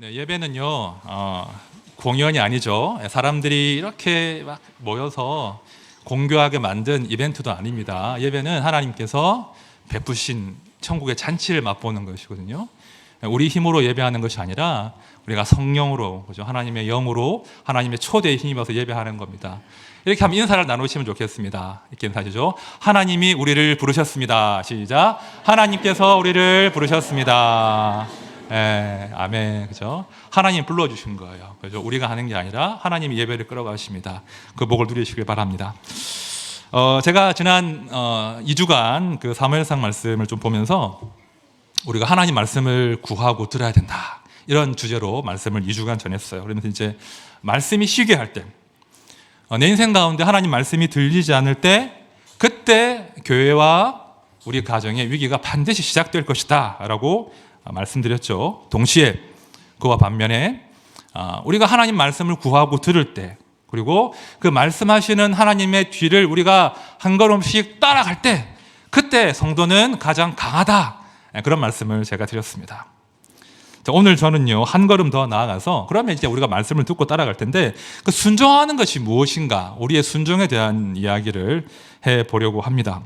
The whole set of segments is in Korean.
네, 예배는요, 공연이 아니죠. 사람들이 이렇게 막 모여서 공교하게 만든 이벤트도 아닙니다. 예배는 하나님께서 베푸신 천국의 잔치를 맛보는 것이거든요. 우리 힘으로 예배하는 것이 아니라 우리가 성령으로, 그죠? 하나님의 영으로, 하나님의 초대에 힘입어서 예배하는 겁니다. 이렇게 하면 인사를 나누시면 좋겠습니다. 이렇게 인사하시죠. 하나님이 우리를 부르셨습니다. 시작. 하나님께서 우리를 부르셨습니다. 아멘. 그죠? 하나님 불러주신 거예요. 그죠? 우리가 하는 게 아니라 하나님이 예배를 끌어가십니다. 그 복을 누리시길 바랍니다. 제가 지난 2주간 그 사무엘상 말씀을 좀 보면서 우리가 하나님 말씀을 구하고 들어야 된다, 이런 주제로 말씀을 2주간 전했어요. 그러면서 이제 말씀이 쉬게 할 때, 내 인생 가운데 하나님 말씀이 들리지 않을 때, 그때 교회와 우리 가정의 위기가 반드시 시작될 것이다 라고 말씀드렸죠. 동시에 그와 반면에 우리가 하나님 말씀을 구하고 들을 때, 그리고 그 말씀하시는 하나님의 뒤를 우리가 한 걸음씩 따라갈 때, 그때 성도는 가장 강하다, 그런 말씀을 제가 드렸습니다. 자, 오늘 저는요, 한 걸음 더 나아가서, 그러면 이제 우리가 말씀을 듣고 따라갈 텐데, 그 순종하는 것이 무엇인가, 우리의 순종에 대한 이야기를 해보려고 합니다.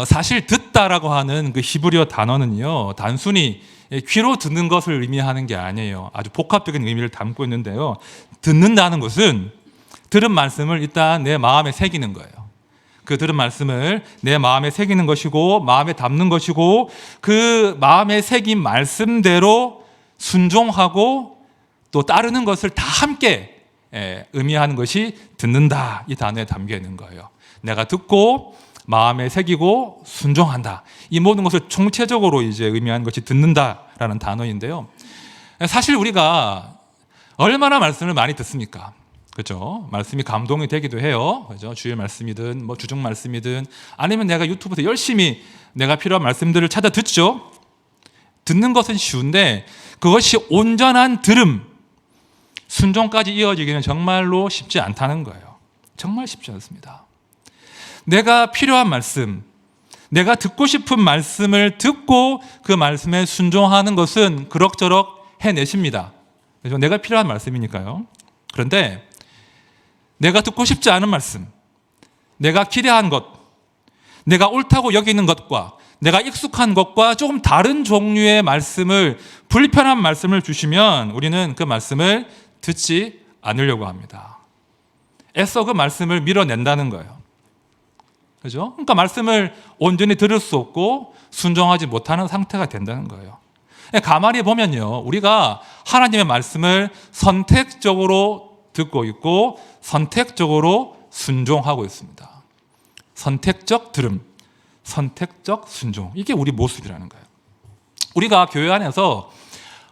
사실 듣다라고 하는 그 히브리어 단어는요, 단순히 귀로 듣는 것을 의미하는 게 아니에요. 아주 복합적인 의미를 담고 있는데요, 듣는다는 것은 들은 말씀을 일단 내 마음에 새기는 거예요. 그 들은 말씀을 내 마음에 새기는 것이고, 마음에 담는 것이고, 그 마음에 새긴 말씀대로 순종하고 또 따르는 것을 다 함께 의미하는 것이 듣는다, 이 단어에 담겨 있는 거예요. 내가 듣고 마음에 새기고 순종한다, 이 모든 것을 총체적으로 이제 의미하는 것이 듣는다라는 단어인데요. 사실 우리가 얼마나 말씀을 많이 듣습니까? 그죠? 말씀이 감동이 되기도 해요. 그죠? 주일 말씀이든 뭐 주중 말씀이든, 아니면 내가 유튜브에서 열심히 내가 필요한 말씀들을 찾아 듣죠. 듣는 것은 쉬운데 그것이 온전한 들음, 순종까지 이어지기는 정말로 쉽지 않다는 거예요. 정말 쉽지 않습니다. 내가 필요한 말씀, 내가 듣고 싶은 말씀을 듣고 그 말씀에 순종하는 것은 그럭저럭 해내십니다. 그래서 내가 필요한 말씀이니까요. 그런데 내가 듣고 싶지 않은 말씀, 내가 기대한 것, 내가 옳다고 여기는 것과 내가 익숙한 것과 조금 다른 종류의 말씀을, 불편한 말씀을 주시면 우리는 그 말씀을 듣지 않으려고 합니다. 애써 그 말씀을 밀어낸다는 거예요. 그죠? 그러니까 말씀을 온전히 들을 수 없고 순종하지 못하는 상태가 된다는 거예요. 가만히 보면요, 우리가 하나님의 말씀을 선택적으로 듣고 있고 선택적으로 순종하고 있습니다. 선택적 들음, 선택적 순종, 이게 우리 모습이라는 거예요. 우리가 교회 안에서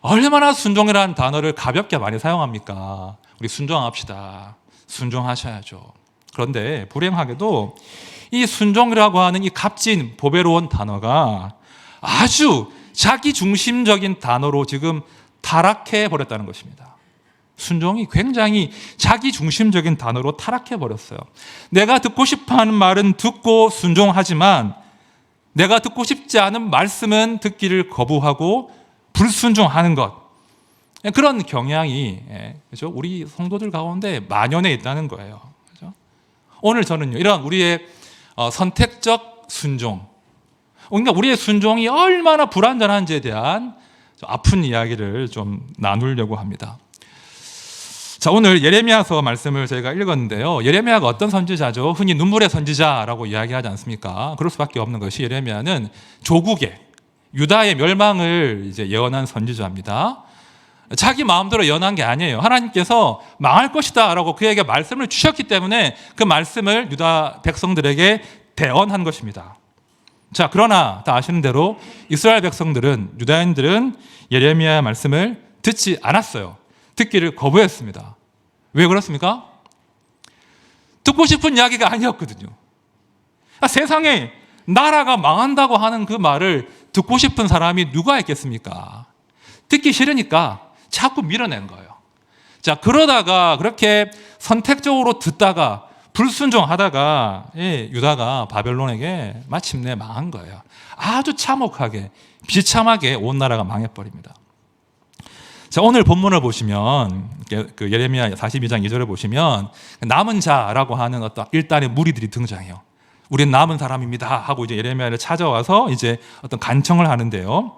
얼마나 순종이라는 단어를 가볍게 많이 사용합니까? 우리 순종합시다, 순종하셔야죠. 그런데 불행하게도 이 순종이라고 하는 이 값진 보배로운 단어가 아주 자기중심적인 단어로 지금 타락해 버렸다는 것입니다. 순종이 굉장히 자기중심적인 단어로 타락해 버렸어요. 내가 듣고 싶어하는 말은 듣고 순종하지만 내가 듣고 싶지 않은 말씀은 듣기를 거부하고 불순종하는 것, 그런 경향이, 그렇죠? 우리 성도들 가운데 만연해 있다는 거예요. 그렇죠? 오늘 저는요, 이런 우리의 선택적 순종, 그러니까 우리의 순종이 얼마나 불완전한지에 대한 아픈 이야기를 좀 나누려고 합니다. 자, 오늘 예레미야서 말씀을 저희가 읽었는데요, 예레미야가 어떤 선지자죠? 흔히 눈물의 선지자라고 이야기하지 않습니까? 그럴 수밖에 없는 것이, 예레미야는 조국의, 유다의 멸망을 이제 예언한 선지자입니다. 자기 마음대로 예언한 게 아니에요. 하나님께서 망할 것이다 라고 그에게 말씀을 주셨기 때문에 그 말씀을 유다 백성들에게 대언한 것입니다. 자, 그러나 다 아시는 대로 이스라엘 백성들은, 유다인들은 예레미야의 말씀을 듣지 않았어요. 듣기를 거부했습니다. 왜 그렇습니까? 듣고 싶은 이야기가 아니었거든요. 세상에 나라가 망한다고 하는 그 말을 듣고 싶은 사람이 누가 있겠습니까? 듣기 싫으니까 자꾸 밀어낸 거예요. 자, 그러다가 그렇게 선택적으로 듣다가 불순종하다가 유다가 바벨론에게 마침내 망한 거예요. 아주 참혹하게, 비참하게 온 나라가 망해버립니다. 자, 오늘 본문을 보시면 그 예레미야 42장 2절을 보시면 남은 자라고 하는 어떤 일단의 무리들이 등장해요. 우리는 남은 사람입니다 하고 이제 예레미야를 찾아와서 이제 어떤 간청을 하는데요.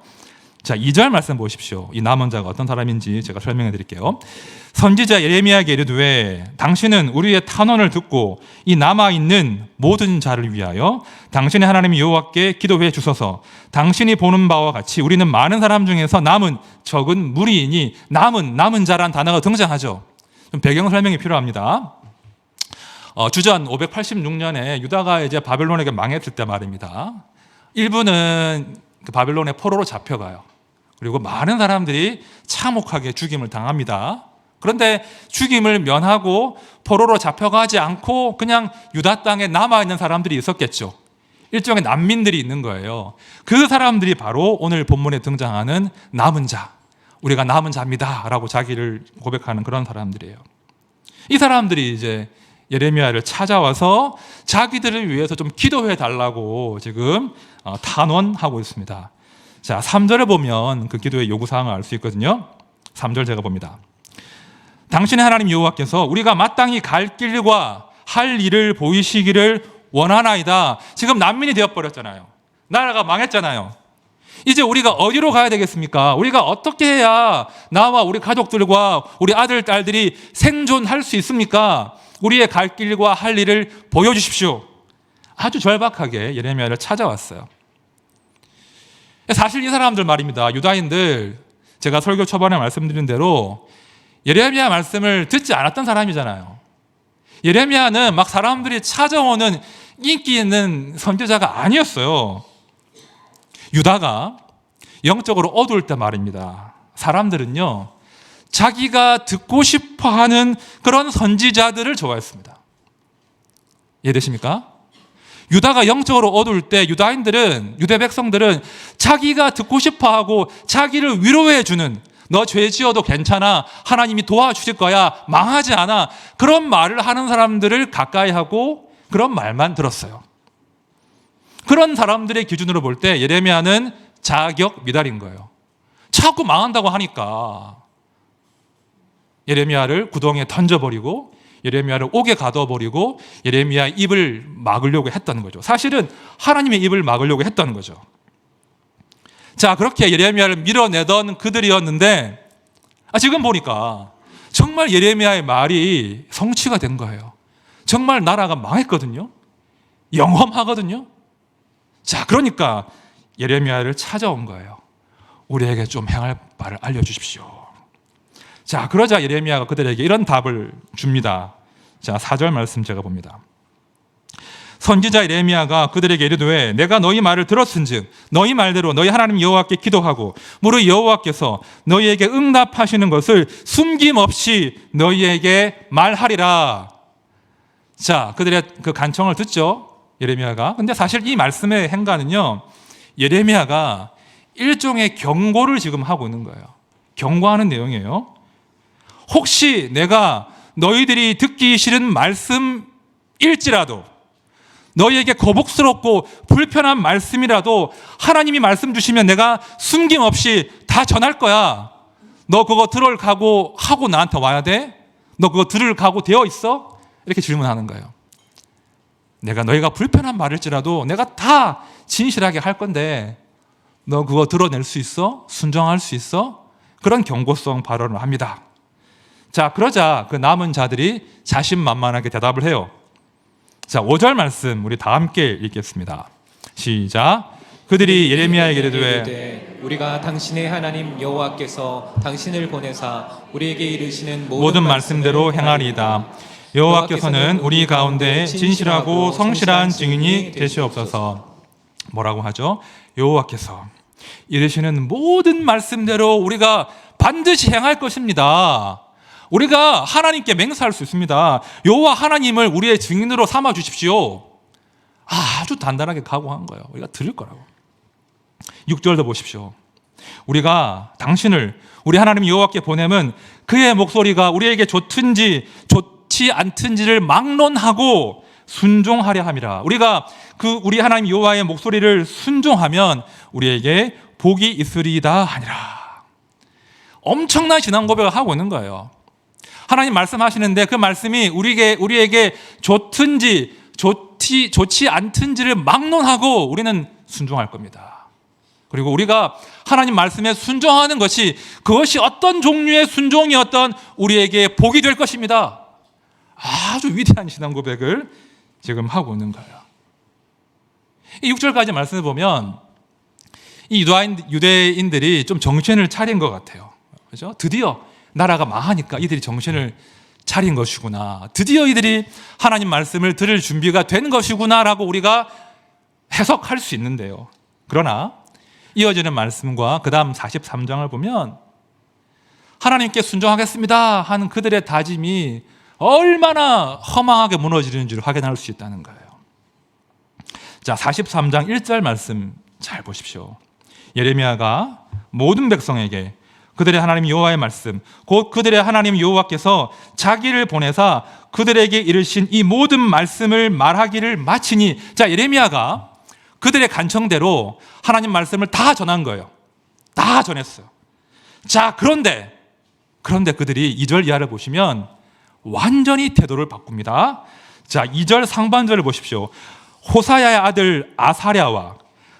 자, 2절 말씀 보십시오. 이 남은 자가 어떤 사람인지 제가 설명해 드릴게요. 선지자 예레미야에게 이르되 당신은 우리의 탄원을 듣고 이 남아있는 모든 자를 위하여 당신의 하나님 여호와께 기도해 주소서. 당신이 보는 바와 같이 우리는 많은 사람 중에서 남은 적은 무리이니 남은 자란 단어가 등장하죠. 좀 배경 설명이 필요합니다. 주전 586년에 유다가 이제 바벨론에게 망했을 때 말입니다. 일부는 그 바벨론의 포로로 잡혀가요. 그리고 많은 사람들이 참혹하게 죽임을 당합니다. 그런데 죽임을 면하고 포로로 잡혀가지 않고 그냥 유다 땅에 남아있는 사람들이 있었겠죠. 일종의 난민들이 있는 거예요. 그 사람들이 바로 오늘 본문에 등장하는 남은 자, 우리가 남은 자입니다 라고 자기를 고백하는 그런 사람들이에요. 이 사람들이 이제 예레미야를 찾아와서 자기들을 위해서 좀 기도해 달라고 지금 탄원하고 있습니다. 자, 3절에 보면 그 기도의 요구사항을 알 수 있거든요. 3절 제가 봅니다. 당신의 하나님 여호와께서 우리가 마땅히 갈 길과 할 일을 보이시기를 원하나이다. 지금 난민이 되어버렸잖아요. 나라가 망했잖아요. 이제 우리가 어디로 가야 되겠습니까? 우리가 어떻게 해야 나와 우리 가족들과 우리 아들, 딸들이 생존할 수 있습니까? 우리의 갈 길과 할 일을 보여주십시오. 아주 절박하게 예레미야를 찾아왔어요. 사실 이 사람들 말입니다. 유다인들, 제가 설교 초반에 말씀드린 대로 예레미야 말씀을 듣지 않았던 사람이잖아요. 예레미야는 막 사람들이 찾아오는 인기 있는 선지자가 아니었어요. 유다가 영적으로 어두울 때 말입니다. 사람들은요, 자기가 듣고 싶어 하는 그런 선지자들을 좋아했습니다. 이해되십니까? 유다가 영적으로 어두울 때 유대 백성들은 자기가 듣고 싶어 하고 자기를 위로해 주는, 너 죄 지어도 괜찮아, 하나님이 도와주실 거야, 망하지 않아, 그런 말을 하는 사람들을 가까이 하고 그런 말만 들었어요. 그런 사람들의 기준으로 볼 때 예레미야는 자격 미달인 거예요. 자꾸 망한다고 하니까 예레미야를 구덩이에 던져버리고 예레미야를 옥에 가둬버리고 예레미야 입을 막으려고 했던 거죠. 사실은 하나님의 입을 막으려고 했던 거죠. 자, 그렇게 예레미야를 밀어내던 그들이었는데 지금 보니까 정말 예레미야의 말이 성취가 된 거예요. 정말 나라가 망했거든요. 영험하거든요. 자, 그러니까 예레미야를 찾아온 거예요. 우리에게 좀 행할 바를 알려주십시오. 자, 그러자 예레미야가 그들에게 이런 답을 줍니다. 자, 4절 말씀 제가 봅니다. 선지자 예레미야가 그들에게 이르되 내가 너희 말을 들었은즉 너희 말대로 너희 하나님 여호와께 기도하고 무릇 여호와께서 너희에게 응답하시는 것을 숨김없이 너희에게 말하리라. 자, 그들의 그 간청을 듣죠, 예레미야가. 근데 사실 이 말씀의 행간은요, 예레미야가 일종의 경고를 지금 하고 있는 거예요. 경고하는 내용이에요. 혹시 내가 너희들이 듣기 싫은 말씀일지라도, 너희에게 거북스럽고 불편한 말씀이라도 하나님이 말씀 주시면 내가 숨김없이 다 전할 거야. 너 그거 들을 각오 하고 나한테 와야 돼? 너 그거 들을 각오 되어 있어? 이렇게 질문하는 거예요. 내가 너희가 불편한 말일지라도 내가 다 진실하게 할 건데 너 그거 들어낼 수 있어? 순종할 수 있어? 그런 경고성 발언을 합니다. 자, 그러자 그 남은 자들이 자신만만하게 대답을 해요. 자, 5절 말씀 우리 다 함께 읽겠습니다. 시작. 그들이 예레미야에게 이르되 우리가 당신의 하나님 여호와께서 당신을 보내사 우리에게 이르시는 모든 말씀대로 행하리이다. 여호와께서는 우리 가운데 진실하고 성실한 증인이 되시옵소서. 뭐라고 하죠? 여호와께서 이르시는 모든 말씀대로 우리가 반드시 행할 것입니다. 우리가 하나님께 맹세할 수 있습니다. 여호와 하나님을 우리의 증인으로 삼아 주십시오. 아주 단단하게 각오한 거예요. 우리가 들을 거라고. 6절도 보십시오. 우리가 당신을 우리 하나님 여호와께 보내면 그의 목소리가 우리에게 좋든지 좋지 않든지를 막론하고 순종하려 함이라. 우리가 우리 하나님 여호와의 목소리를 순종하면 우리에게 복이 있으리이다 하니라. 엄청난 신앙 고백을 하고 있는 거예요. 하나님 말씀하시는데 그 말씀이 우리에게 좋든지 좋지 않든지를 막론하고 우리는 순종할 겁니다. 그리고 우리가 하나님 말씀에 순종하는 것이 그것이 어떤 종류의 순종이었던 우리에게 복이 될 것입니다. 아주 위대한 신앙 고백을 지금 하고 있는 거예요. 이 6절까지 말씀을 보면 이 유대인들이 좀 정신을 차린 것 같아요. 그죠? 드디어 나라가 망하니까 이들이 정신을 차린 것이구나. 드디어 이들이 하나님 말씀을 들을 준비가 된 것이구나라고 우리가 해석할 수 있는데요. 그러나 이어지는 말씀과 그 다음 43장을 보면 하나님께 순종하겠습니다 하는 그들의 다짐이 얼마나 허망하게 무너지는지를 확인할 수 있다는 거예요. 자, 43장 1절 말씀 잘 보십시오. 예레미야가 모든 백성에게 그들의 하나님 여호와의 말씀, 곧 그들의 하나님 여호와께서 자기를 보내사 그들에게 이르신 이 모든 말씀을 말하기를 마치니, 자, 예레미야가 그들의 간청대로 하나님 말씀을 다 전한 거예요. 다 전했어요. 자, 그런데 그들이 2절 이하를 보시면 완전히 태도를 바꿉니다. 자, 2절 상반절을 보십시오. 호사야의 아들 아사랴와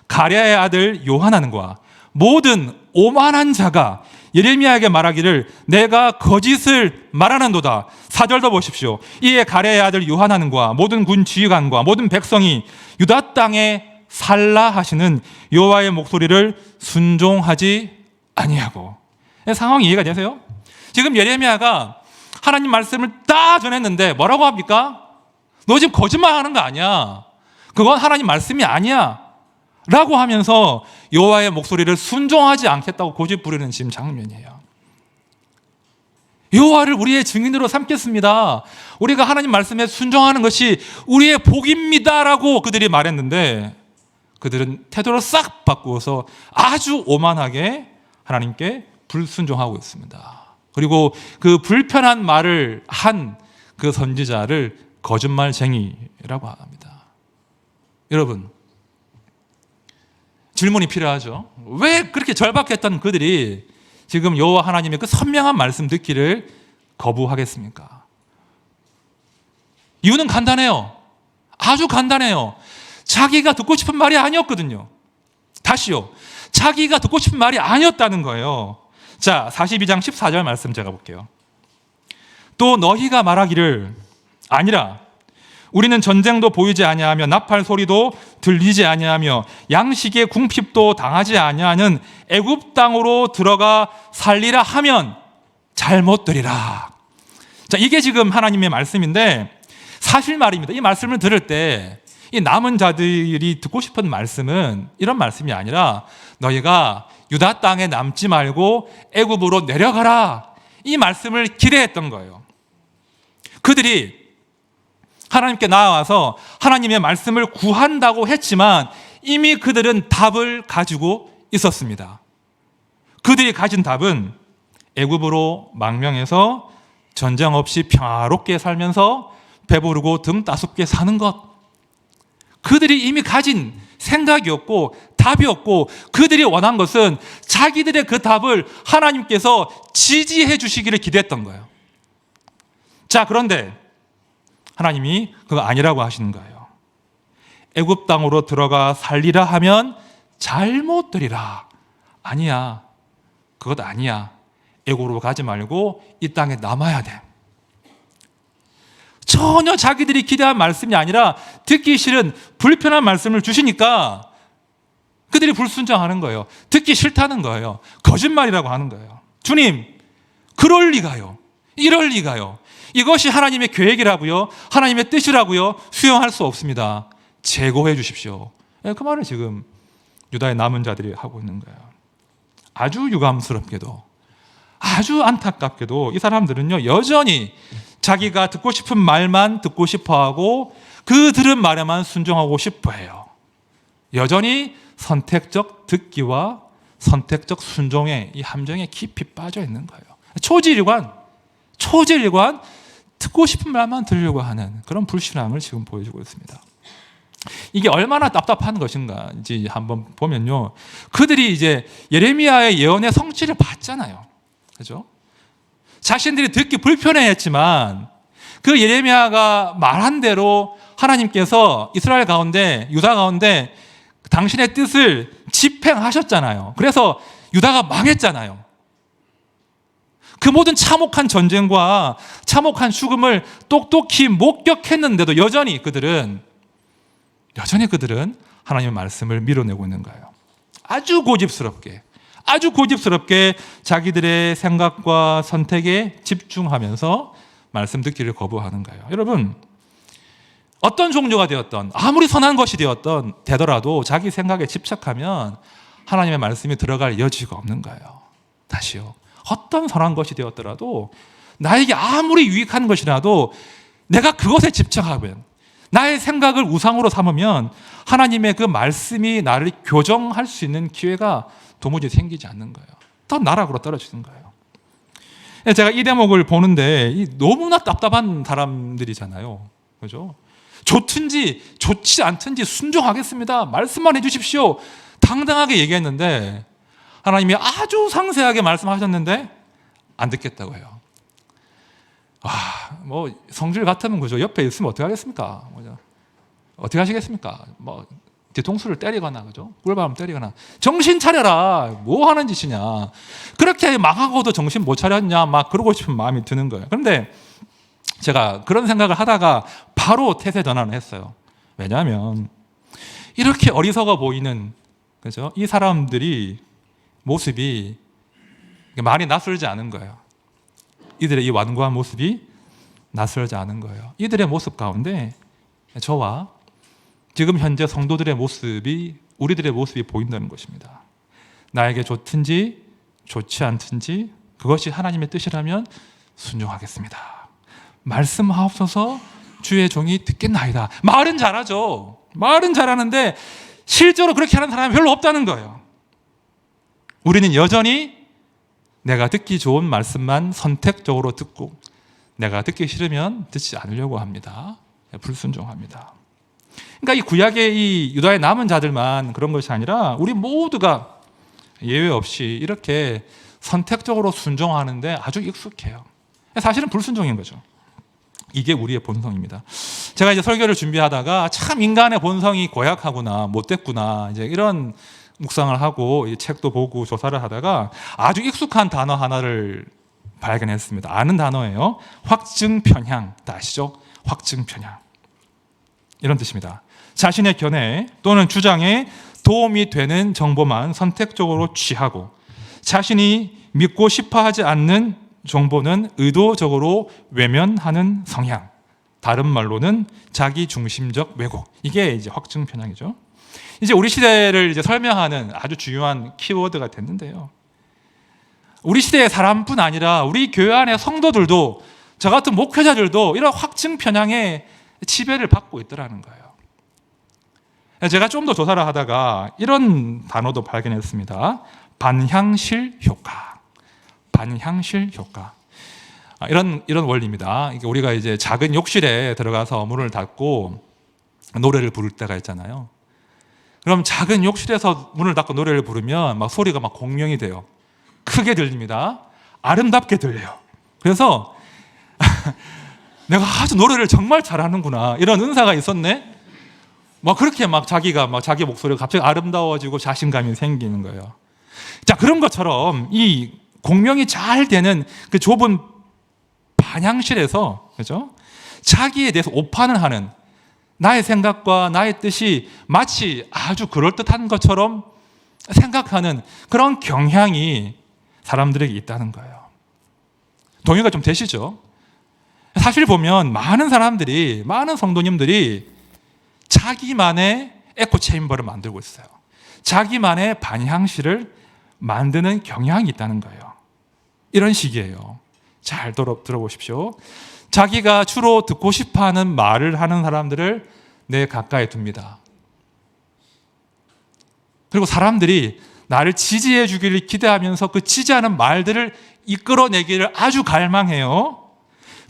가랴의 아들 요하난과 모든 오만한 자가 예레미야에게 말하기를 내가 거짓을 말하는도다. 4절도 보십시오. 이에 가랴의 아들 요하난과 모든 군 지휘관과 모든 백성이 유다 땅에 살라 하시는 여호와의 목소리를 순종하지 아니하고. 상황이 이해가 되세요? 지금 예레미야가 하나님 말씀을 다 전했는데 뭐라고 합니까? 너 지금 거짓말하는 거 아니야. 그건 하나님 말씀이 아니야 라고 하면서 여호와의 목소리를 순종하지 않겠다고 고집 부리는 지금 장면이에요. 여호와를 우리의 증인으로 삼겠습니다. 우리가 하나님 말씀에 순종하는 것이 우리의 복입니다 라고 그들이 말했는데 그들은 태도를 싹 바꾸어서 아주 오만하게 하나님께 불순종하고 있습니다. 그리고 그 불편한 말을 한 그 선지자를 거짓말쟁이라고 합니다. 여러분, 질문이 필요하죠. 왜 그렇게 절박했던 그들이 지금 여호와 하나님의 그 선명한 말씀 듣기를 거부하겠습니까? 이유는 간단해요. 아주 간단해요. 자기가 듣고 싶은 말이 아니었거든요. 다시요. 자기가 듣고 싶은 말이 아니었다는 거예요. 자, 42장 14절 말씀 제가 볼게요. 또 너희가 말하기를 아니라 우리는 전쟁도 보이지 아니하며 나팔 소리도 들리지 아니하며 양식의 궁핍도 당하지 아니하는 애굽 땅으로 들어가 살리라 하면 잘못 들이라. 자, 이게 지금 하나님의 말씀인데 사실 말입니다. 이 말씀을 들을 때 이 남은 자들이 듣고 싶은 말씀은 이런 말씀이 아니라 너희가 유다 땅에 남지 말고 애굽으로 내려가라. 이 말씀을 기대했던 거예요. 그들이 하나님께 나아와서 하나님의 말씀을 구한다고 했지만 이미 그들은 답을 가지고 있었습니다. 그들이 가진 답은 애굽으로 망명해서 전쟁 없이 평화롭게 살면서 배부르고 등 따숩게 사는 것. 그들이 이미 가진 생각이었고 답이었고 그들이 원한 것은 자기들의 그 답을 하나님께서 지지해 주시기를 기대했던 거예요. 자, 그런데 하나님이 그거 아니라고 하시는 거예요. 애굽 땅으로 들어가 살리라 하면 잘못 들이라. 아니야. 그것 아니야. 애굽으로 가지 말고 이 땅에 남아야 돼. 전혀 자기들이 기대한 말씀이 아니라 듣기 싫은 불편한 말씀을 주시니까 그들이 불순종하는 거예요. 듣기 싫다는 거예요. 거짓말이라고 하는 거예요. 주님, 그럴 리가요. 이럴 리가요. 이것이 하나님의 계획이라고요. 하나님의 뜻이라고요. 수용할 수 없습니다. 제거해 주십시오. 그 말을 지금 유다의 남은 자들이 하고 있는 거예요. 아주 유감스럽게도 아주 안타깝게도 이 사람들은요 여전히 자기가 듣고 싶은 말만 듣고 싶어하고 그 들은 말에만 순종하고 싶어해요. 여전히 선택적 듣기와 선택적 순종의 이 함정에 깊이 빠져 있는 거예요. 초지일관 듣고 싶은 말만 들으려고 하는 그런 불신앙을 지금 보여주고 있습니다. 이게 얼마나 답답한 것인가인지 한번 보면요. 그들이 이제 예레미야의 예언의 성취를 봤잖아요. 그죠? 자신들이 듣기 불편해했지만 그 예레미야가 말한 대로 하나님께서 이스라엘 가운데, 유다 가운데 당신의 뜻을 집행하셨잖아요. 그래서 유다가 망했잖아요. 그 모든 참혹한 전쟁과 참혹한 죽음을 똑똑히 목격했는데도 여전히 그들은 하나님의 말씀을 밀어내고 있는 거예요. 아주 고집스럽게 자기들의 생각과 선택에 집중하면서 말씀 듣기를 거부하는 거예요. 여러분, 어떤 종교가 되었던, 아무리 선한 것이 되더라도 자기 생각에 집착하면 하나님의 말씀이 들어갈 여지가 없는 거예요. 다시요. 어떤 선한 것이 되었더라도 나에게 아무리 유익한 것이라도 내가 그것에 집착하면, 나의 생각을 우상으로 삼으면 하나님의 그 말씀이 나를 교정할 수 있는 기회가 도무지 생기지 않는 거예요. 더 나락으로 떨어지는 거예요. 제가 이 대목을 보는데 너무나 답답한 사람들이잖아요. 그죠? 좋든지 좋지 않든지 순종하겠습니다. 말씀만 해주십시오. 당당하게 얘기했는데 하나님이 아주 상세하게 말씀하셨는데 안 듣겠다고 해요. 뭐 성질 같으면 그죠? 옆에 있으면 어떻게 하겠습니까? 어떻게 하시겠습니까? 뭐 뒤통수를 때리거나 그죠? 꿀밤 때리거나 정신 차려라. 뭐 하는 짓이냐? 그렇게 망하고도 정신 못 차렸냐? 막 그러고 싶은 마음이 드는 거예요. 그런데 제가 그런 생각을 하다가 바로 태세 전환을 했어요. 왜냐하면 이렇게 어리석어 보이는, 그죠? 이 사람들이 모습이 많이 낯설지 않은 거예요. 이들의 이 완고한 모습이 낯설지 않은 거예요. 이들의 모습 가운데 저와 지금 현재 성도들의 모습이, 우리들의 모습이 보인다는 것입니다. 나에게 좋든지 좋지 않든지 그것이 하나님의 뜻이라면 순종하겠습니다. 말씀하옵소서 주의 종이 듣겠나이다. 말은 잘하죠. 말은 잘하는데 실제로 그렇게 하는 사람이 별로 없다는 거예요. 우리는 여전히 내가 듣기 좋은 말씀만 선택적으로 듣고 내가 듣기 싫으면 듣지 않으려고 합니다. 불순종합니다. 그러니까 이 구약의 이 유다의 남은 자들만 그런 것이 아니라 우리 모두가 예외 없이 이렇게 선택적으로 순종하는데 아주 익숙해요. 사실은 불순종인 거죠. 이게 우리의 본성입니다. 제가 이제 설교를 준비하다가 참 인간의 본성이 고약하구나, 못됐구나, 이제 이런 묵상을 하고 책도 보고 조사를 하다가 아주 익숙한 단어 하나를 발견했습니다. 아는 단어예요. 확증편향. 다 아시죠? 확증편향. 이런 뜻입니다. 자신의 견해 또는 주장에 도움이 되는 정보만 선택적으로 취하고 자신이 믿고 싶어 하지 않는 정보는 의도적으로 외면하는 성향. 다른 말로는 자기중심적 왜곡. 이게 이제 확증편향이죠. 이제 우리 시대를 이제 설명하는 아주 중요한 키워드가 됐는데요. 우리 시대의 사람뿐 아니라 우리 교회 안의 성도들도, 저 같은 목회자들도 이런 확증편향의 지배를 받고 있더라는 거예요. 제가 좀 더 조사를 하다가 이런 단어도 발견했습니다. 반향실 효과. 반향실 효과. 이런 원리입니다. 우리가 이제 작은 욕실에 들어가서 문을 닫고 노래를 부를 때가 있잖아요. 그럼 작은 욕실에서 문을 닫고 노래를 부르면 막 소리가 막 공명이 돼요. 크게 들립니다. 아름답게 들려요. 그래서 내가 아주 노래를 정말 잘하는구나, 이런 은사가 있었네. 막 그렇게 막 자기가 막 자기 목소리가 갑자기 아름다워지고 자신감이 생기는 거예요. 자, 그런 것처럼 이 공명이 잘 되는 그 좁은 반향실에서, 그죠? 자기에 대해서 오판을 하는, 나의 생각과 나의 뜻이 마치 아주 그럴듯한 것처럼 생각하는 그런 경향이 사람들에게 있다는 거예요. 동의가 좀 되시죠? 사실 보면 많은 사람들이, 많은 성도님들이 자기만의 에코체인버를 만들고 있어요. 자기만의 반향실을 만드는 경향이 있다는 거예요. 이런 식이에요. 잘 들어보십시오. 자기가 주로 듣고 싶어하는 말을 하는 사람들을 내 가까이 둡니다. 그리고 사람들이 나를 지지해 주기를 기대하면서 그 지지하는 말들을 이끌어내기를 아주 갈망해요.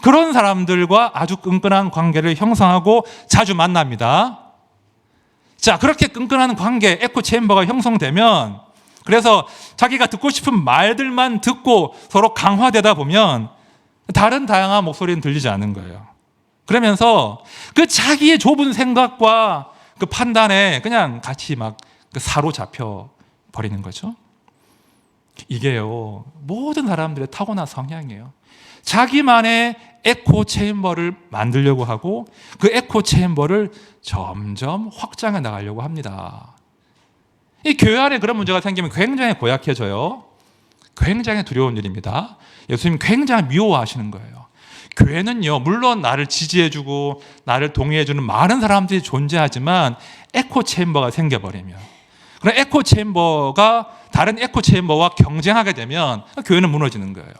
그런 사람들과 아주 끈끈한 관계를 형성하고 자주 만납니다. 자, 그렇게 끈끈한 관계, 에코 체인버가 형성되면, 그래서 자기가 듣고 싶은 말들만 듣고 서로 강화되다 보면 다른 다양한 목소리는 들리지 않는 거예요. 그러면서 그 자기의 좁은 생각과 그 판단에 그냥 같이 막 사로잡혀 버리는 거죠. 이게요, 모든 사람들의 타고난 성향이에요. 자기만의 에코 체인버를 만들려고 하고 그 에코 체인버를 점점 확장해 나가려고 합니다. 이 교회 안에 그런 문제가 생기면 굉장히 고약해져요. 굉장히 두려운 일입니다. 예수님 굉장히 미워하시는 거예요. 교회는요, 물론 나를 지지해주고 나를 동의해주는 많은 사람들이 존재하지만 에코 체인버가 생겨버리면, 그런 에코 체인버가 다른 에코 체인버와 경쟁하게 되면 교회는 무너지는 거예요.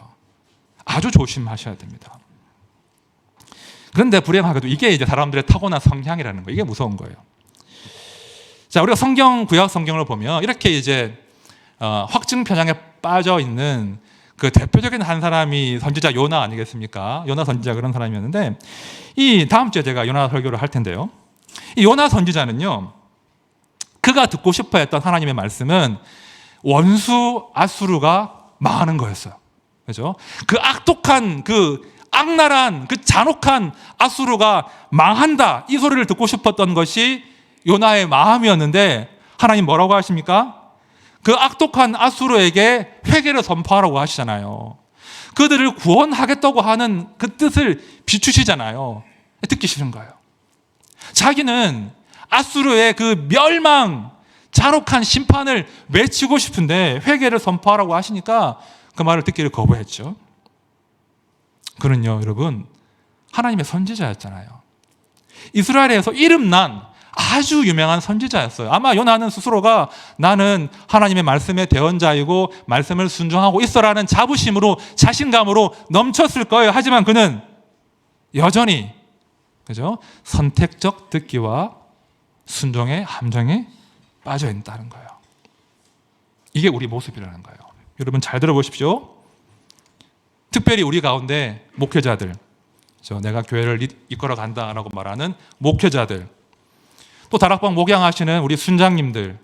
아주 조심하셔야 됩니다. 그런데 불행하게도 이게 이제 사람들의 타고난 성향이라는 거예요. 이게 무서운 거예요. 자, 우리가 구약 성경을 보면 이렇게 이제 확증 편향에 빠져 있는 그 대표적인 한 사람이 선지자 요나 아니겠습니까? 요나 선지자 그런 사람이었는데, 이 다음 주에 제가 요나 설교를 할 텐데요. 이 요나 선지자는요, 그가 듣고 싶어 했던 하나님의 말씀은 원수 아수르가 망하는 거였어요. 그죠? 그 악독한, 그 악랄한, 그 잔혹한 아수르가 망한다, 이 소리를 듣고 싶었던 것이 요나의 마음이었는데, 하나님 뭐라고 하십니까? 그 악독한 아수르에게 회개를 선포하라고 하시잖아요. 그들을 구원하겠다고 하는 그 뜻을 비추시잖아요. 듣기 싫은 거예요. 자기는 아수르의 그 멸망, 잔혹한 심판을 외치고 싶은데 회개를 선포하라고 하시니까 그 말을 듣기를 거부했죠. 그는요, 여러분, 하나님의 선지자였잖아요. 이스라엘에서 이름난 아주 유명한 선지자였어요. 아마 요나는 스스로가 나는 하나님의 말씀의 대언자이고 말씀을 순종하고 있어라는 자부심으로, 자신감으로 넘쳤을 거예요. 하지만 그는 여전히, 그죠? 선택적 듣기와 순종의 함정에 빠져 있다는 거예요. 이게 우리 모습이라는 거예요. 여러분 잘 들어보십시오. 특별히 우리 가운데 목회자들, 내가 교회를 이끌어 간다라고 말하는 목회자들, 또 다락방 목양하시는 우리 순장님들,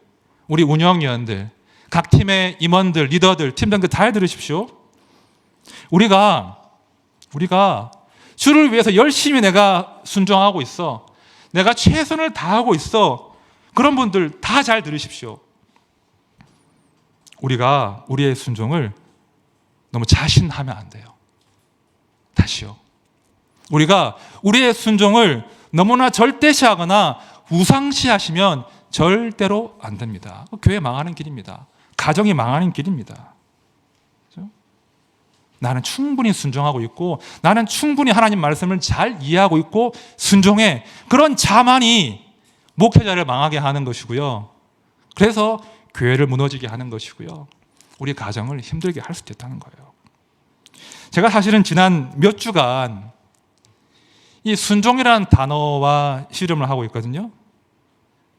우리 운영위원들, 각 팀의 임원들, 리더들, 팀장들 잘 들으십시오. 우리가 주를 위해서 열심히 내가 순종하고 있어, 내가 최선을 다하고 있어, 그런 분들 다 잘 들으십시오. 우리가 우리의 순종을 너무 자신하면 안 돼요. 다시요. 우리가 우리의 순종을 너무나 절대시하거나 우상시하시면 절대로 안 됩니다. 교회 망하는 길입니다. 가정이 망하는 길입니다. 그렇죠? 나는 충분히 순종하고 있고, 나는 충분히 하나님 말씀을 잘 이해하고 있고 순종해, 그런 자만이 목회자를 망하게 하는 것이고요. 그래서 교회를 무너지게 하는 것이고요. 우리 가정을 힘들게 할 수도 있다는 거예요. 제가 사실은 지난 몇 주간 이 순종이라는 단어와 씨름을 하고 있거든요.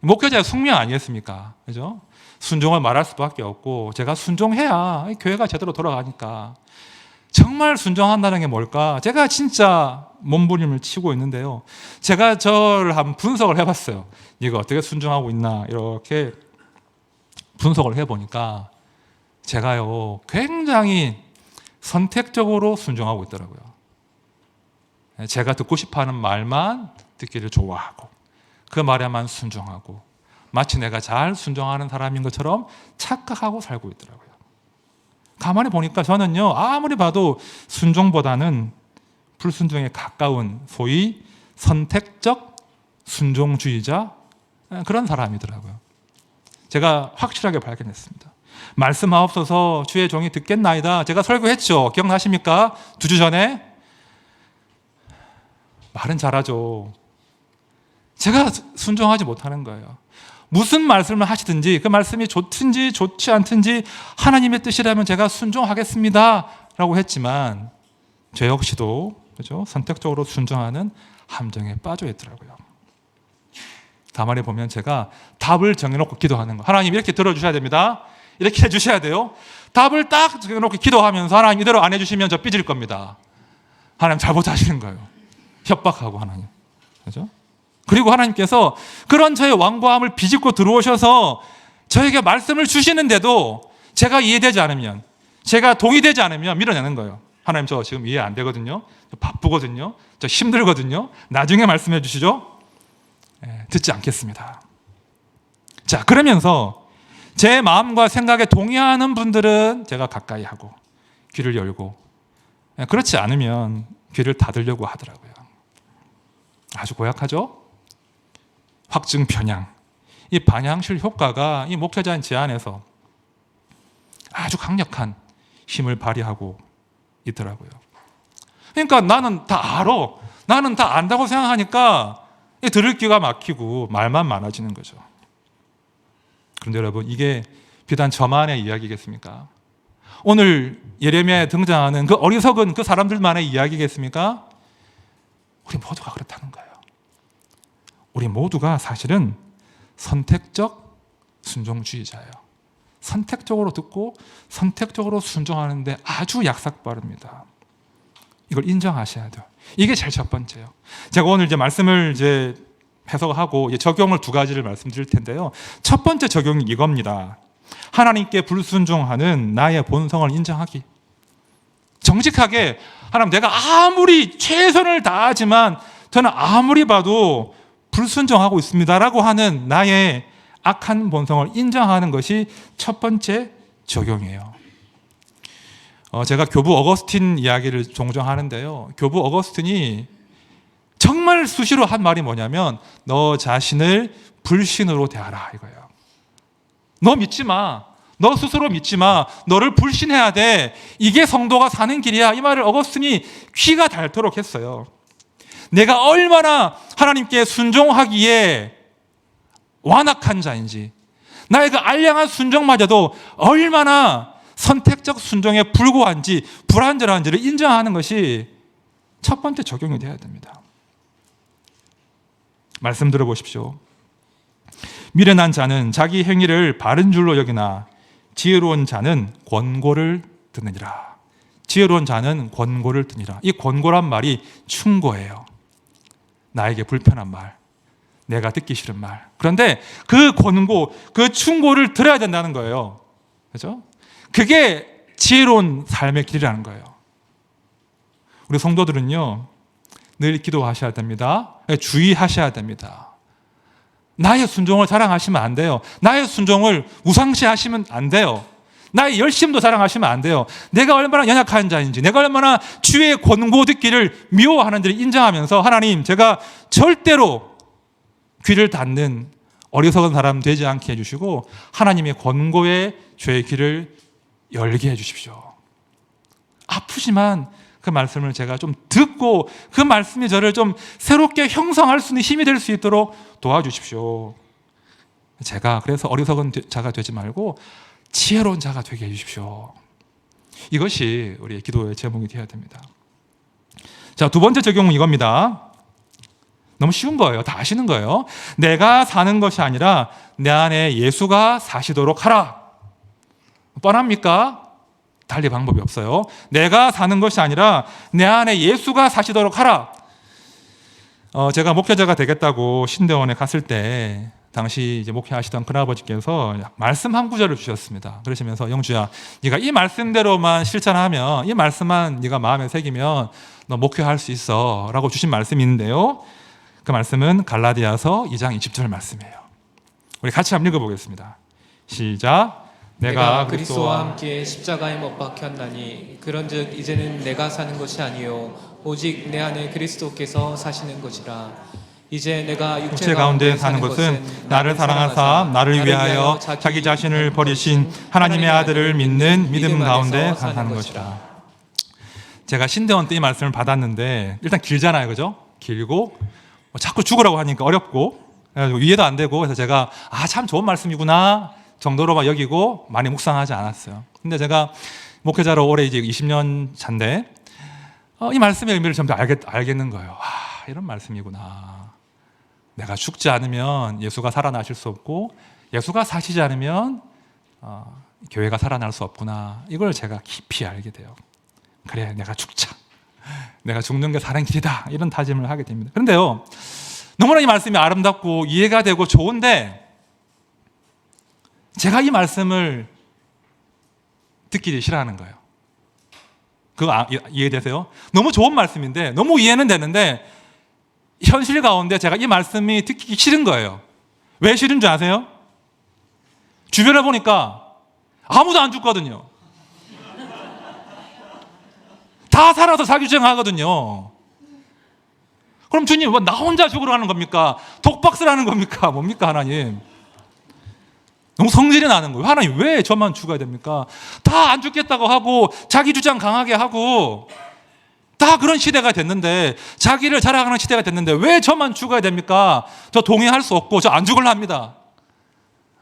목회자의 숙명 아니겠습니까? 그죠? 순종을 말할 수밖에 없고, 제가 순종해야 교회가 제대로 돌아가니까. 정말 순종한다는 게 뭘까? 제가 진짜 몸부림을 치고 있는데요. 제가 저를 한번 분석을 해봤어요. 이거 어떻게 순종하고 있나, 이렇게 분석을 해보니까 제가요, 굉장히 선택적으로 순종하고 있더라고요. 제가 듣고 싶어하는 말만 듣기를 좋아하고, 그 말에만 순종하고, 마치 내가 잘 순종하는 사람인 것처럼 착각하고 살고 있더라고요. 가만히 보니까 저는요, 아무리 봐도 순종보다는 불순종에 가까운 소위 선택적 순종주의자, 그런 사람이더라고요. 제가 확실하게 발견했습니다. 말씀하옵소서 주의 종이 듣겠나이다, 제가 설교했죠. 기억나십니까? 2주 전에. 말은 잘하죠. 제가 순종하지 못하는 거예요. 무슨 말씀을 하시든지 그 말씀이 좋든지 좋지 않든지 하나님의 뜻이라면 제가 순종하겠습니다 라고 했지만, 저 역시도, 그죠? 선택적으로 순종하는 함정에 빠져 있더라고요. 가만히 보면 제가 답을 정해놓고 기도하는 거, 하나님 이렇게 들어주셔야 됩니다, 이렇게 해주셔야 돼요. 답을 딱 정해놓고 기도하면서 하나님 이대로 안 해주시면 저 삐질 겁니다. 하나님 잘못하시는 거예요. 협박하고 하나님, 그죠? 그리고 하나님께서 그런 저의 완고함을 비집고 들어오셔서 저에게 말씀을 주시는데도 제가 이해되지 않으면, 제가 동의되지 않으면 밀어내는 거예요. 하나님 저 지금 이해 안 되거든요. 저 바쁘거든요. 저 힘들거든요. 나중에 말씀해 주시죠. 듣지 않겠습니다. 자, 그러면서 제 마음과 생각에 동의하는 분들은 제가 가까이 하고 귀를 열고, 그렇지 않으면 귀를 닫으려고 하더라고요. 아주 고약하죠? 확증 편향. 이 반향실 효과가 이 목회자인 제 안에서 아주 강력한 힘을 발휘하고 있더라고요. 그러니까 나는 다 알아. 나는 다 안다고 생각하니까 들을 귀가 막히고 말만 많아지는 거죠. 그런데 여러분, 이게 비단 저만의 이야기겠습니까? 오늘 예레미야에 등장하는 그 어리석은 그 사람들만의 이야기겠습니까? 우리 모두가 그렇다는 거예요. 우리 모두가 사실은 선택적 순종주의자예요. 선택적으로 듣고 선택적으로 순종하는데 아주 약삭빠릅니다. 이걸 인정하셔야 돼요. 이게 제일 첫 번째예요. 제가 오늘 이제 말씀을 이제 해석하고 적용을 두 가지를 말씀드릴 텐데요. 첫 번째 적용이 이겁니다. 하나님께 불순종하는 나의 본성을 인정하기. 정직하게 하나님, 내가 아무리 최선을 다하지만 저는 아무리 봐도 불순종하고 있습니다라고 하는 나의 악한 본성을 인정하는 것이 첫 번째 적용이에요. 제가 교부 어거스틴 이야기를 종종 하는데요. 교부 어거스틴이 정말 수시로 한 말이 뭐냐면 너 자신을 불신으로 대하라 이거예요. 너 믿지 마. 너 스스로 믿지 마. 너를 불신해야 돼. 이게 성도가 사는 길이야. 이 말을 어거스틴이 귀가 닳도록 했어요. 내가 얼마나 하나님께 순종하기에 완악한 자인지, 나의 그 알량한 순종마저도 얼마나 선택적 순종에 불구한지 불완전한지를 인정하는 것이 첫 번째 적용이 되어야 됩니다. 말씀 들어보십시오. 미련한 자는 자기 행위를 바른 줄로 여기나 지혜로운 자는 권고를 듣느니라. 지혜로운 자는 권고를 듣느니라. 이 권고란 말이 충고예요. 나에게 불편한 말, 내가 듣기 싫은 말. 그런데 그 권고, 그 충고를 들어야 된다는 거예요. 그렇죠? 그게 지혜로운 삶의 길이라는 거예요. 우리 성도들은요, 늘 기도하셔야 됩니다. 주의하셔야 됩니다. 나의 순종을 자랑하시면 안 돼요. 나의 순종을 우상시하시면 안 돼요. 나의 열심도 자랑하시면 안 돼요. 내가 얼마나 연약한 자인지, 내가 얼마나 주의 권고 듣기를 미워하는지를 인정하면서 하나님, 제가 절대로 귀를 닫는 어리석은 사람 되지 않게 해주시고 하나님의 권고에 저의 귀를 열게 해주십시오. 아프지만 그 말씀을 제가 좀 듣고 그 말씀이 저를 좀 새롭게 형성할 수 있는 힘이 될 수 있도록 도와주십시오. 제가 그래서 어리석은 자가 되지 말고 지혜로운 자가 되게 해주십시오. 이것이 우리의 기도의 제목이 되어야 됩니다. 자, 두 번째 적용은 이겁니다. 너무 쉬운 거예요. 다 아시는 거예요. 내가 사는 것이 아니라 내 안에 예수가 사시도록 하라. 뻔합니까? 달리 방법이 없어요. 내가 사는 것이 아니라 내 안에 예수가 사시도록 하라. 제가 목회자가 되겠다고 신대원에 갔을 때 당시 이제 목회하시던 큰아버지께서 말씀 한 구절을 주셨습니다. 그러시면서 영주야, 네가 이 말씀대로만 실천하면, 이 말씀만 네가 마음에 새기면 너 목회할 수 있어 라고 주신 말씀이 있는데요. 그 말씀은 갈라디아서 2장 20절 말씀이에요. 우리 같이 한번 읽어보겠습니다. 시작. 내가 그리스도와 함께 십자가에 못 박혔나니 그런즉 이제는 내가 사는 것이 아니요 오직 내 안에 그리스도께서 사시는 것이라. 이제 내가 육체 가운데 사는 것은 나를 사랑하사 나를 위하여 자기 자신을 버리신 하나님의 아들을 믿는 믿음 가운데 사는 것이라. 제가 신대원 때 이 말씀을 받았는데 일단 길잖아요, 그죠? 길고 자꾸 죽으라고 하니까 어렵고 이해도 안 되고, 그래서 제가 참 좋은 말씀이구나 정도로만 여기고 많이 묵상하지 않았어요. 근데 제가 목회자로 올해 이제 20년 차인데 이 말씀의 의미를 점점 알겠는 거예요. 이런 말씀이구나. 내가 죽지 않으면 예수가 살아나실 수 없고 예수가 사시지 않으면 교회가 살아날 수 없구나. 이걸 제가 깊이 알게 돼요. 그래, 내가 죽자. 내가 죽는 게 사는 길이다. 이런 다짐을 하게 됩니다. 그런데요, 너무나 이 말씀이 아름답고 이해가 되고 좋은데 제가 이 말씀을 듣기 싫어하는 거예요. 그거 이해되세요? 너무 좋은 말씀인데, 너무 이해는 되는데 현실 가운데 제가 이 말씀이 듣기 싫은 거예요. 왜 싫은 줄 아세요? 주변에 보니까 아무도 안 죽거든요. 다 살아서 자기 주장하거든요. 그럼 주님, 나 혼자 죽으러 가는 겁니까? 독박스라는 겁니까? 뭡니까, 하나님? 너무 성질이 나는 거예요. 하나님, 왜 저만 죽어야 됩니까? 다 안 죽겠다고 하고 자기 주장 강하게 하고 다 그런 시대가 됐는데, 자기를 자랑하는 시대가 됐는데 왜 저만 죽어야 됩니까? 저 동의할 수 없고 저 안 죽을라 합니다.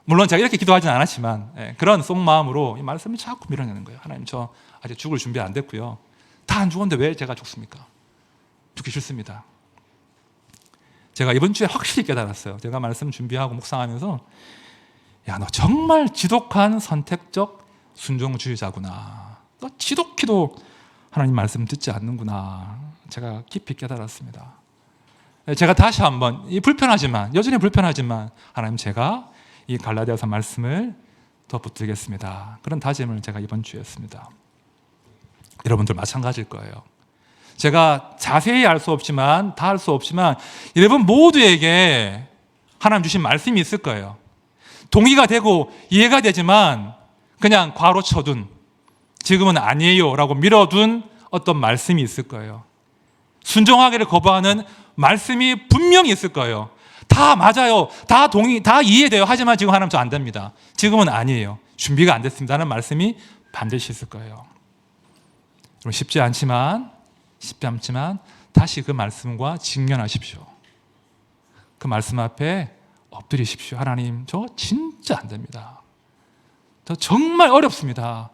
물론 제가 이렇게 기도하진 않았지만 그런 속마음으로 이 말씀을 자꾸 밀어내는 거예요. 하나님, 저 아직 죽을 준비 안 됐고요. 다 안 죽었는데 왜 제가 죽습니까? 죽기 싫습니다. 제가 이번 주에 확실히 깨달았어요. 제가 말씀 준비하고 묵상하면서, 야, 너 정말 지독한 선택적 순종주의자구나. 너 지독히도 하나님 말씀 듣지 않는구나. 제가 깊이 깨달았습니다. 제가 다시 한번, 여전히 불편하지만 하나님, 제가 이 갈라디아서 말씀을 더 붙들겠습니다. 그런 다짐을 제가 이번 주에 했습니다. 여러분들 마찬가지일 거예요. 제가 자세히 알 수 없지만, 다 알 수 없지만 여러분 모두에게 하나님 주신 말씀이 있을 거예요. 동의가 되고 이해가 되지만 그냥 괄호 쳐둔, 지금은 아니에요 라고 밀어둔 어떤 말씀이 있을 거예요. 순종하기를 거부하는 말씀이 분명히 있을 거예요. 다 맞아요, 다 이해돼요. 하지만 지금 하나님 저 안 됩니다, 지금은 아니에요, 준비가 안 됐습니다 하는 말씀이 반드시 있을 거예요. 쉽지 않지만 다시 그 말씀과 직면하십시오. 그 말씀 앞에 엎드리십시오. 하나님, 저 진짜 안 됩니다. 저 정말 어렵습니다.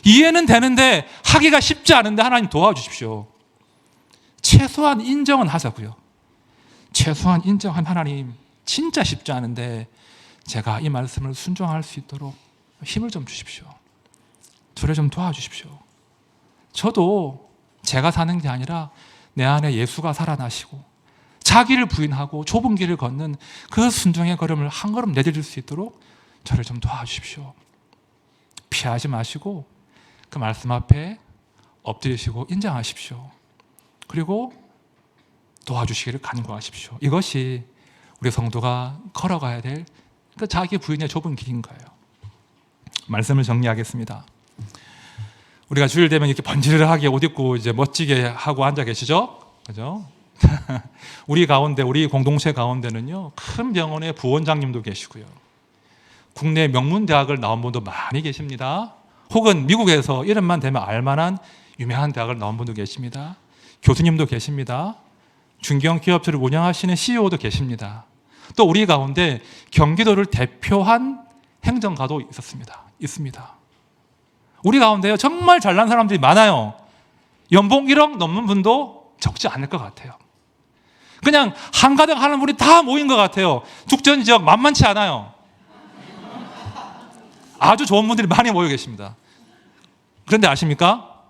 이해는 되는데 하기가 쉽지 않은데 하나님 도와주십시오. 최소한 인정은 하자고요. 최소한 인정한 하나님, 진짜 쉽지 않은데 제가 이 말씀을 순종할 수 있도록 힘을 좀 주십시오. 저를 좀 도와주십시오. 저도 제가 사는 게 아니라 내 안에 예수가 살아나시고 자기를 부인하고 좁은 길을 걷는 그 순종의 걸음을 한 걸음 내디딜 수 있도록 저를 좀 도와주십시오. 피하지 마시고 그 말씀 앞에 엎드리시고 인정하십시오. 그리고 도와주시기를 간구하십시오. 이것이 우리 성도가 걸어가야 될 그 자기 부인의 좁은 길인 거예요. 말씀을 정리하겠습니다. 우리가 주일 되면 이렇게 번지르르하게 옷 입고 이제 멋지게 하고 앉아 계시죠? 그죠? 우리 가운데, 우리 공동체 가운데는요, 큰 병원의 부원장님도 계시고요, 국내 명문대학을 나온 분도 많이 계십니다. 혹은 미국에서 이름만 대면 알만한 유명한 대학을 나온 분도 계십니다. 교수님도 계십니다. 중견 기업체를 운영하시는 CEO도 계십니다. 또 우리 가운데 경기도를 대표한 행정가도 있습니다. 우리 가운데요, 정말 잘난 사람들이 많아요. 연봉 1억 넘는 분도 적지 않을 것 같아요. 그냥 한가득 하는 분이 다 모인 것 같아요. 죽전 지역 만만치 않아요. 아주 좋은 분들이 많이 모여 계십니다. 그런데 아십니까?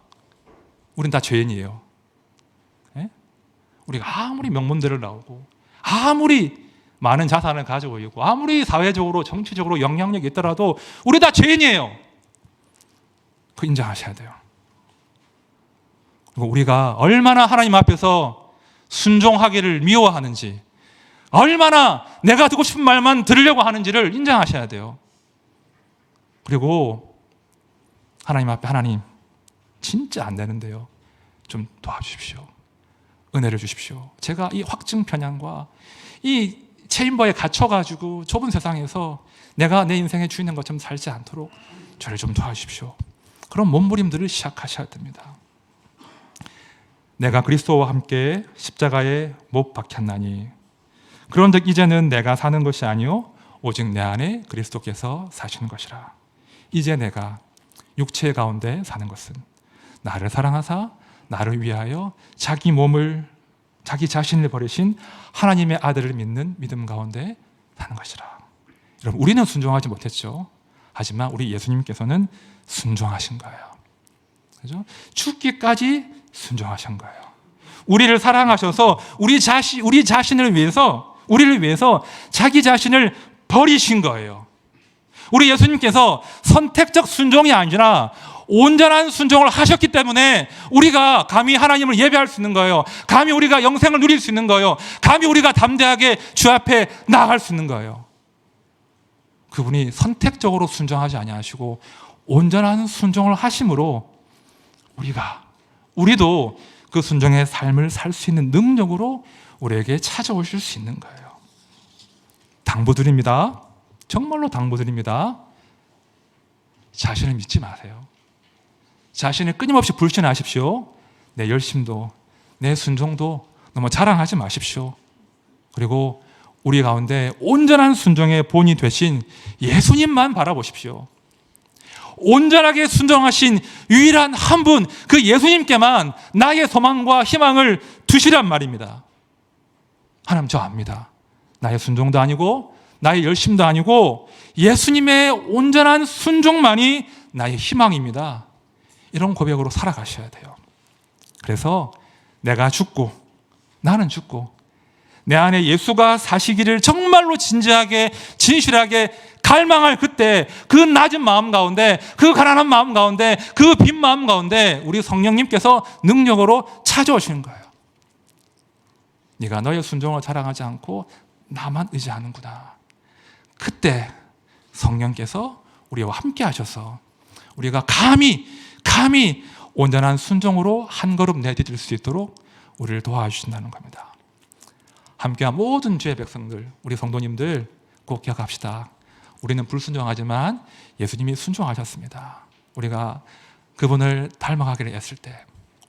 우린 다 죄인이에요. 네? 우리가 아무리 명문대를 나오고 아무리 많은 자산을 가지고 있고 아무리 사회적으로 정치적으로 영향력이 있더라도 우리 다 죄인이에요. 그 인정하셔야 돼요. 그리고 우리가 얼마나 하나님 앞에서 순종하기를 미워하는지, 얼마나 내가 듣고 싶은 말만 들으려고 하는지를 인정하셔야 돼요. 그리고 하나님 앞에, 하나님 진짜 안 되는데요, 좀 도와주십시오. 은혜를 주십시오. 제가 이 확증 편향과 이 체인버에 갇혀가지고 좁은 세상에서 내가 내 인생의 주인인 것처럼 살지 않도록 저를 좀 도와주십시오. 그런 몸부림들을 시작하셔야 됩니다. 내가 그리스도와 함께 십자가에 못 박혔나니 그런즉 이제는 내가 사는 것이 아니요 오직 내 안에 그리스도께서 사시는 것이라. 이제 내가 육체 가운데 사는 것은 나를 사랑하사 나를 위하여 자기 몸을, 자기 자신을 버리신 하나님의 아들을 믿는 믿음 가운데 사는 것이라. 여러분, 우리는 순종하지 못했죠. 하지만 우리 예수님께서는 순종하신 거예요. 그죠? 죽기까지 순종하신 거예요. 우리를 사랑하셔서 우리 자신을 위해서, 우리를 위해서 자기 자신을 버리신 거예요. 우리 예수님께서 선택적 순종이 아니라 온전한 순종을 하셨기 때문에 우리가 감히 하나님을 예배할 수 있는 거예요. 감히 우리가 영생을 누릴 수 있는 거예요. 감히 우리가 담대하게 주 앞에 나아갈 수 있는 거예요. 그분이 선택적으로 순종하지 아니하시고 온전한 순종을 하심으로 우리도 그 순종의 삶을 살 수 있는 능력으로 우리에게 찾아오실 수 있는 거예요. 당부드립니다. 정말로 당부드립니다. 자신을 믿지 마세요. 자신을 끊임없이 불신하십시오. 내 열심도 내 순종도 너무 자랑하지 마십시오. 그리고 우리 가운데 온전한 순종의 본이 되신 예수님만 바라보십시오. 온전하게 순종하신 유일한 한 분, 그 예수님께만 나의 소망과 희망을 두시란 말입니다. 하나님, 저 압니다. 나의 순종도 아니고 나의 열심도 아니고 예수님의 온전한 순종만이 나의 희망입니다. 이런 고백으로 살아가셔야 돼요. 그래서 내가 죽고 나는 죽고 내 안에 예수가 사시기를 정말로 진지하게 진실하게 갈망할 그때, 그 낮은 마음 가운데, 그 가난한 마음 가운데, 그 빈 마음 가운데 우리 성령님께서 능력으로 찾아오시는 거예요. 네가 너의 순종을 자랑하지 않고 나만 의지하는구나. 그때 성령께서 우리와 함께 하셔서 우리가 감히 온전한 순종으로 한 걸음 내디딜 수 있도록 우리를 도와주신다는 겁니다. 함께한 모든 주의 백성들, 우리 성도님들 꼭 기억합시다. 우리는 불순종하지만 예수님이 순종하셨습니다. 우리가 그분을 닮아가기를 애쓸 때,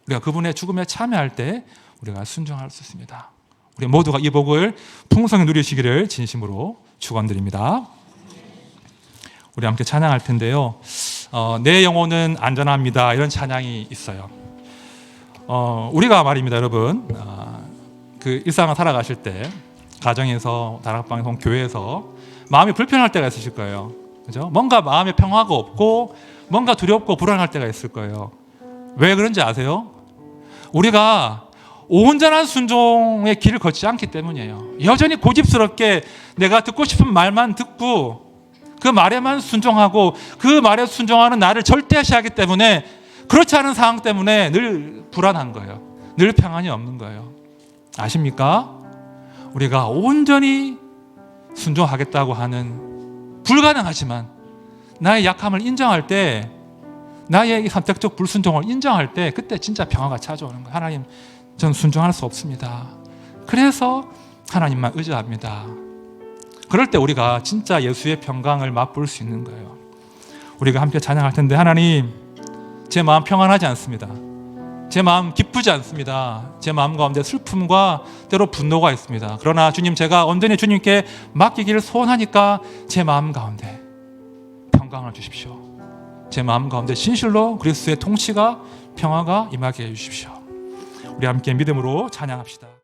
우리가 그분의 죽음에 참여할 때 우리가 순종할 수 있습니다. 우리 모두가 이 복을 풍성히 누리시기를 진심으로 축원드립니다. 우리 함께 찬양할 텐데요. 내 영혼은 안전합니다. 이런 찬양이 있어요. 우리가 말입니다, 여러분. 그 일상을 살아가실 때 가정에서, 다락방에서, 교회에서 마음이 불편할 때가 있으실 거예요. 그죠? 뭔가 마음에 평화가 없고 뭔가 두렵고 불안할 때가 있을 거예요. 왜 그런지 아세요? 우리가 온전한 순종의 길을 걷지 않기 때문이에요. 여전히 고집스럽게 내가 듣고 싶은 말만 듣고 그 말에만 순종하고 그 말에 순종하는 나를 절대시하기 때문에, 그렇지 않은 상황 때문에 늘 불안한 거예요. 늘 평안이 없는 거예요. 아십니까? 우리가 온전히 순종하겠다고 하는, 불가능하지만 나의 약함을 인정할 때, 나의 선택적 불순종을 인정할 때, 그때 진짜 평화가 찾아오는 거예요. 하나님, 전 순종할 수 없습니다. 그래서 하나님만 의지합니다. 그럴 때 우리가 진짜 예수의 평강을 맛볼 수 있는 거예요. 우리가 함께 찬양할 텐데, 하나님, 제 마음 평안하지 않습니다. 제 마음 기쁘지 않습니다. 제 마음 가운데 슬픔과 때로 분노가 있습니다. 그러나 주님, 제가 온전히 주님께 맡기기를 소원하니까 제 마음 가운데 평강을 주십시오. 제 마음 가운데 진실로 그리스도의 통치가, 평화가 임하게 해주십시오. 우리 함께 믿음으로 찬양합시다.